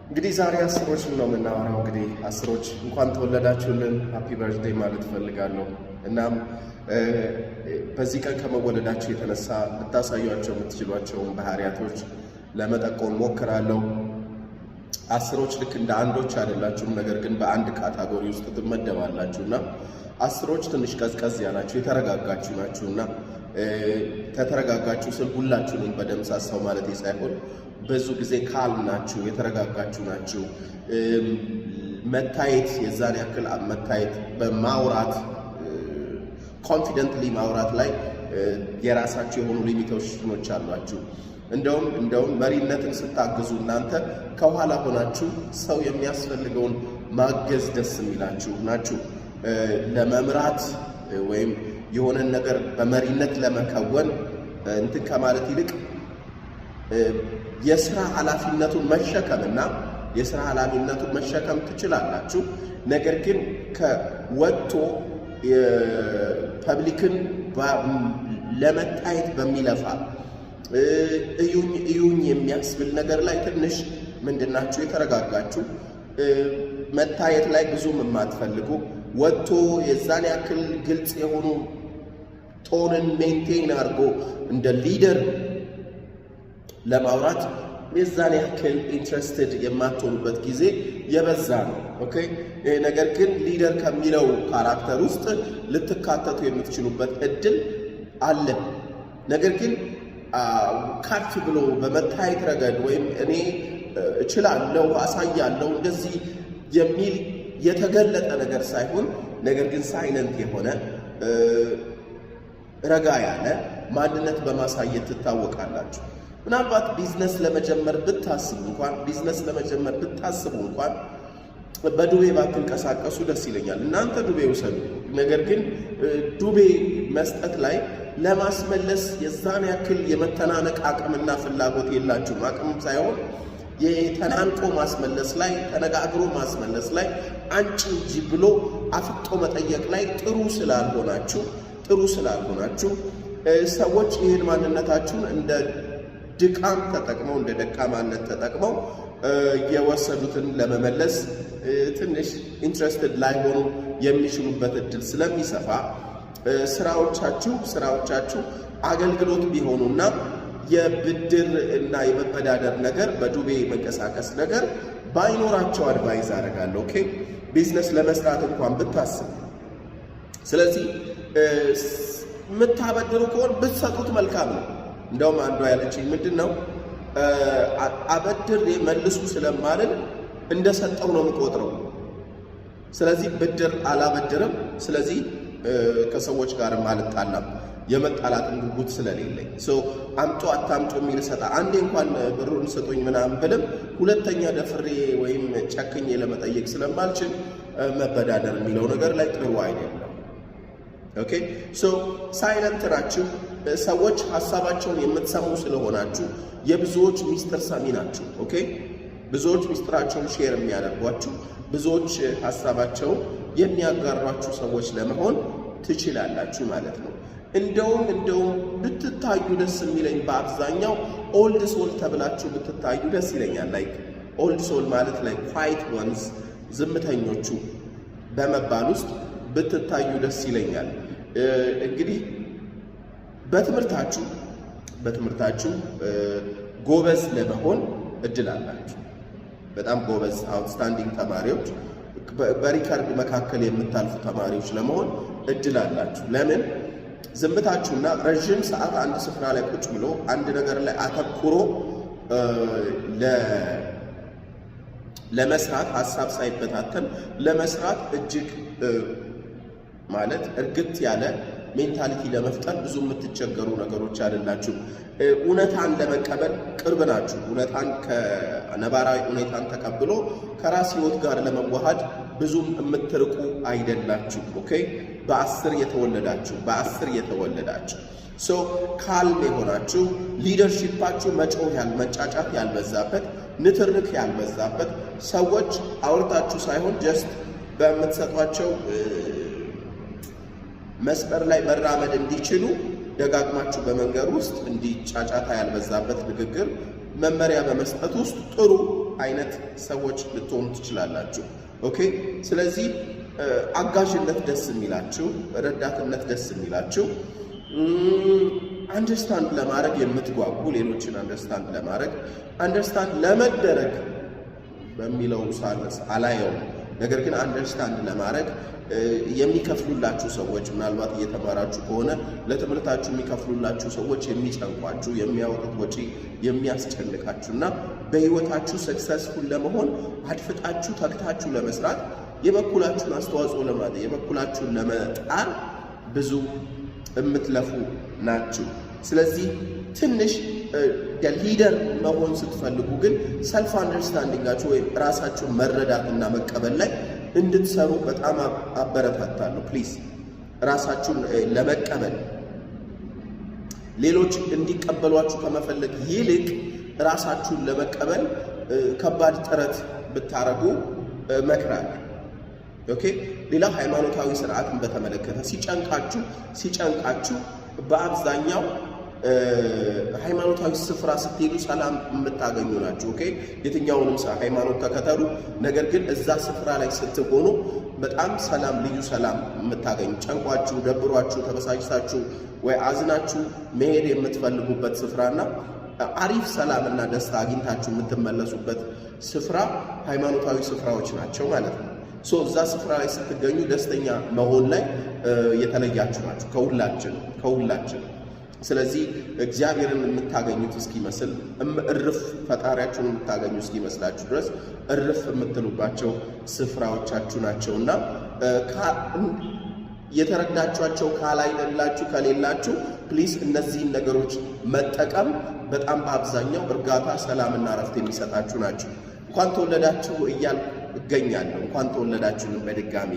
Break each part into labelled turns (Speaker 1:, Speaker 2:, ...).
Speaker 1: እንግዲህ ዛሬ አስሮች ነው የምናወራው። እንግዲህ አስሮች እንኳን ተወለዳችሁልን ሃፒ በርዝዴይ ማለት ፈልጋለሁ። እናም በዚህ ቀን ከመወለዳችሁ የተነሳ ልታሳዩአቸው የምትችሏቸውን ባህሪያቶች ለመጠቆም ሞክራለሁ። አስሮች ልክ እንደ አንዶች አይደላችሁም፣ ነገር ግን በአንድ ካታጎሪ ውስጥ ትመደባላችሁና አስሮች ትንሽ ቀዝቀዝ ያላችሁ የተረጋጋችሁ ናችሁና ከተረጋጋችሁ ስል ሁላችሁንም በደምሳሳው ማለት ሳይሆን ብዙ ጊዜ ካልም ናችሁ፣ የተረጋጋችሁ ናችሁ። መታየት የዛን ያክል መታየት በማውራት ኮንፊደንትሊ ማውራት ላይ የራሳችሁ የሆኑ ሊሚቴሽኖች አሏችሁ። እንደውም መሪነትን ስታግዙ እናንተ ከኋላ ሆናችሁ ሰው የሚያስፈልገውን ማገዝ ደስ የሚላችሁ ናችሁ። ለመምራት ወይም የሆነን ነገር በመሪነት ለመከወን እንትን ከማለት ይልቅ የሥራ ኃላፊነቱን መሸከምና የሥራ ኃላፊነቱን መሸከም ትችላላችሁ። ነገር ግን ከወጥቶ ፐብሊክን ለመታየት በሚለፋ እዩኝ የሚያስብል ነገር ላይ ትንሽ ምንድናችሁ የተረጋጋችሁ፣ መታየት ላይ ብዙም የማትፈልጉ ወጥቶ የዛን ያክል ግልጽ የሆኑ ቶንን ሜንቴን አድርጎ እንደ ሊደር ለማውራት የዛን ያክል ኢንትረስትድ የማትሆኑበት ጊዜ የበዛ ነው። ኦኬ። ነገር ግን ሊደር ከሚለው ካራክተር ውስጥ ልትካተቱ የምትችሉበት እድል አለ። ነገር ግን ከፍ ብሎ በመታየት ረገድ ወይም እኔ እችላለሁ አሳያለሁ እንደዚህ የሚል የተገለጠ ነገር ሳይሆን ነገር ግን ሳይለንት የሆነ ረጋ ያለ ማንነት በማሳየት ትታወቃላችሁ። ምናልባት ቢዝነስ ለመጀመር ብታስቡ እንኳን በዱቤ ባትንቀሳቀሱ ደስ ይለኛል። እናንተ ዱቤ ውሰዱ። ነገር ግን ዱቤ መስጠት ላይ ለማስመለስ የዛን ያክል የመተናነቅ አቅምና ፍላጎት የላችሁም። አቅም ሳይሆን የተናንቆ ማስመለስ ላይ ተነጋግሮ ማስመለስ ላይ አንቺ እንጂ ብሎ አፍጦ መጠየቅ ላይ ጥሩ ስላልሆናችሁ ሰዎች ይህን ማንነታችሁን እንደ ድካም ተጠቅመው እንደ ደካማነት ተጠቅመው የወሰዱትን ለመመለስ ትንሽ ኢንትረስትድ ላይሆኑ የሚችሉበት እድል ስለሚሰፋ ስራዎቻችሁ አገልግሎት ቢሆኑና የብድር እና የመበዳደር ነገር በዱቤ መንቀሳቀስ ነገር ባይኖራቸው አድቫይዝ አደርጋለሁ። ኦኬ፣ ቢዝነስ ለመስራት እንኳን ብታስቡ። ስለዚህ የምታበድሩ ከሆነ ብትሰጡት መልካም ነው። እንደውም አንዷ ያለችኝ ምንድነው አበድር መልሱ ስለማልን እንደሰጠው ነው የምቆጥረው። ስለዚህ ብድር አላበድርም። ስለዚህ ከሰዎች ጋር አልጣላም፣ የመጣላትን ጉጉት ስለሌለኝ አምጦ አታምጦ የሚል ሰጣ አንዴ እንኳን ብሩን ሰጡኝ ምናምን ብልም ሁለተኛ ደፍሬ ወይም ጨክኜ ለመጠየቅ ስለማልችል መበዳደር የሚለው ነገር ላይ ጥሩ አይደለም። ኦኬ፣ ሳይለንት ናችሁ። ሰዎች ሐሳባቸውን የምትሰሙ ስለሆናችሁ የብዙዎች ሚስጥር ሰሚ ናችሁ። ኦኬ፣ ብዙዎች ሚስጥራቸውን ሼር የሚያደርጓችሁ፣ ብዙዎች ሐሳባቸውን የሚያጋሯችሁ ሰዎች ለመሆን ትችላላችሁ ማለት ነው። እንደውም ብትታዩ ደስ የሚለኝ በአብዛኛው ኦልድ ሶል ተብላችሁ ብትታዩ ደስ ይለኛል። ላይክ ኦልድ ሶል ማለት ላይ ኳይት ወንስ ዝምተኞቹ በመባል ውስጥ ብትታዩ ደስ ይለኛል። እንግዲህ በትምህርታችሁ ጎበዝ ለመሆን እድል አላችሁ። በጣም ጎበዝ አውትስታንዲንግ ተማሪዎች፣ በሪከርድ መካከል የምታልፉ ተማሪዎች ለመሆን እድል አላችሁ። ለምን? ዝምታችሁና ረዥም ሰዓት አንድ ስፍራ ላይ ቁጭ ብሎ አንድ ነገር ላይ አተኩሮ ለመስራት ሐሳብ ሳይበታተን ለመስራት እጅግ ማለት እርግጥ ያለ ሜንታሊቲ ለመፍጠር ብዙ የምትቸገሩ ነገሮች አይደላችሁ። እውነታን ለመቀበል ቅርብ ናችሁ። ከነባራዊ ሁኔታን ተቀብሎ ከራስ ሕይወት ጋር ለመዋሃድ ብዙም የምትርቁ አይደላችሁ። ኦኬ፣ በአስር የተወለዳችሁ ካልም የሆናችሁ ሊደርሺፓችሁ መጫጫት ያልበዛበት ንትርክ ያልበዛበት ሰዎች አውርታችሁ ሳይሆን ጀስት በምትሰጧቸው መስመር ላይ መራመድ እንዲችሉ ደጋግማችሁ በመንገድ ውስጥ እንዲጫጫታ ያልበዛበት ንግግር መመሪያ በመስጠት ውስጥ ጥሩ አይነት ሰዎች ልትሆኑ ትችላላችሁ። ኦኬ። ስለዚህ አጋዥነት ደስ የሚላችሁ፣ ረዳትነት ደስ የሚላችሁ፣ አንደርስታንድ ለማድረግ የምትጓጉ፣ ሌሎችን አንደርስታንድ ለመደረግ በሚለው ሳለስ አላየው። ነገር ግን አንደርስታንድ ለማድረግ የሚከፍሉላችሁ ሰዎች፣ ምናልባት እየተማራችሁ ከሆነ ለትምህርታችሁ የሚከፍሉላችሁ ሰዎች የሚጨንቋችሁ፣ የሚያወጡት ወጪ የሚያስጨንቃችሁና በህይወታችሁ ሰክሰስፉል ለመሆን አድፍጣችሁ ተግታችሁ ለመስራት የበኩላችሁን አስተዋጽኦ ለማድረግ የበኩላችሁን ለመጣር ብዙ የምትለፉ ናችሁ። ስለዚህ ትንሽ ሊደር መሆን ስትፈልጉ ግን ሰልፍ አንደርስታንዲንጋችሁ ወይም ራሳችሁን መረዳትና መቀበል ላይ እንድትሰሩ በጣም አበረታታለሁ። ፕሊዝ ራሳችሁን ለመቀበል ሌሎች እንዲቀበሏችሁ ከመፈለግ ይልቅ ራሳችሁን ለመቀበል ከባድ ጥረት ብታረጉ እመክራለሁ። ኦኬ። ሌላ ሃይማኖታዊ ስርዓትን በተመለከተ ሲጨንቃችሁ በአብዛኛው ሃይማኖታዊ ስፍራ ስትሄዱ ሰላም የምታገኙ ናችሁ። ኦኬ። የትኛውንም ሃይማኖት ተከተሉ፣ ነገር ግን እዛ ስፍራ ላይ ስትሆኑ በጣም ሰላም፣ ልዩ ሰላም የምታገኙ፣ ጨንቋችሁ፣ ደብሯችሁ፣ ተበሳጭታችሁ ወይ አዝናችሁ መሄድ የምትፈልጉበት ስፍራና አሪፍ ሰላምና ደስታ አግኝታችሁ የምትመለሱበት ስፍራ ሃይማኖታዊ ስፍራዎች ናቸው ማለት ነው። እዛ ስፍራ ላይ ስትገኙ ደስተኛ መሆን ላይ የተለያችሁ ናችሁ ከሁላችን። ስለዚህ እግዚአብሔርን የምታገኙት እስኪመስል እርፍ ፈጣሪያችሁን የምታገኙ እስኪመስላችሁ ድረስ እርፍ የምትሉባቸው ስፍራዎቻችሁ ናቸውና የተረዳችኋቸው ካላይደላችሁ ከሌላችሁ ፕሊስ እነዚህን ነገሮች መጠቀም በጣም በአብዛኛው እርጋታ፣ ሰላምና እረፍት የሚሰጣችሁ ናቸው። እንኳን ተወለዳችሁ እያልኩ እገኛለሁ። እንኳን ተወለዳችሁንም በድጋሚ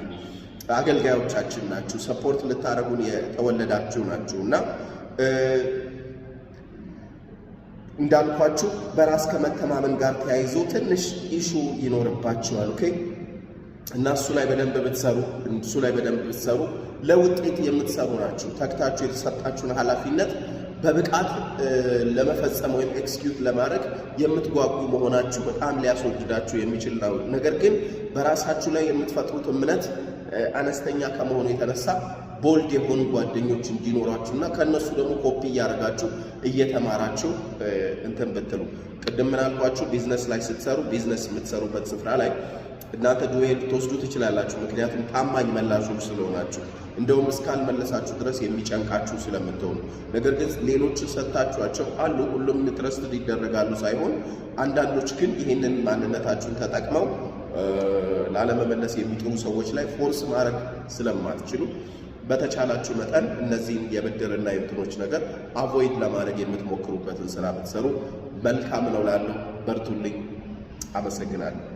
Speaker 1: አገልጋዮቻችን ናችሁ፣ ሰፖርት ልታደርጉን የተወለዳችሁ ናችሁና እንዳልኳችሁ በራስ ከመተማመን ጋር ተያይዞ ትንሽ ኢሹ ይኖርባችኋል። ኦኬ። እና እሱ ላይ በደንብ ብትሰሩ ለውጤት የምትሰሩ ናችሁ። ተግታችሁ የተሰጣችሁን ኃላፊነት በብቃት ለመፈጸም ወይም ኤክስኪዩት ለማድረግ የምትጓጉ መሆናችሁ በጣም ሊያስወድዳችሁ የሚችል ነው። ነገር ግን በራሳችሁ ላይ የምትፈጥሩት እምነት አነስተኛ ከመሆኑ የተነሳ ቦልድ የሆኑ ጓደኞች እንዲኖራችሁና ከነሱ ደግሞ ኮፒ እያደረጋችሁ እየተማራችሁ እንትን ብትሉ፣ ቅድም ምናልኳችሁ ቢዝነስ ላይ ስትሰሩ ቢዝነስ የምትሰሩበት ስፍራ ላይ እናንተ ዱዌል ትወስዱ ትችላላችሁ። ምክንያቱም ታማኝ መላሾች ስለሆናችሁ፣ እንደውም እስካልመለሳችሁ ድረስ የሚጨንቃችሁ ስለምትሆኑ። ነገር ግን ሌሎችን ሰጥታችኋቸው አሉ። ሁሉም ትረስት ይደረጋሉ ሳይሆን አንዳንዶች ግን ይህንን ማንነታችሁን ተጠቅመው ላለመመለስ የሚጥሩ ሰዎች ላይ ፎርስ ማድረግ ስለማትችሉ በተቻላችሁ መጠን እነዚህን የብድርና የእንትኖች ነገር አቮይድ ለማድረግ የምትሞክሩበትን ስራ ብትሰሩ መልካም ነው ላለው። በርቱልኝ። አመሰግናለሁ።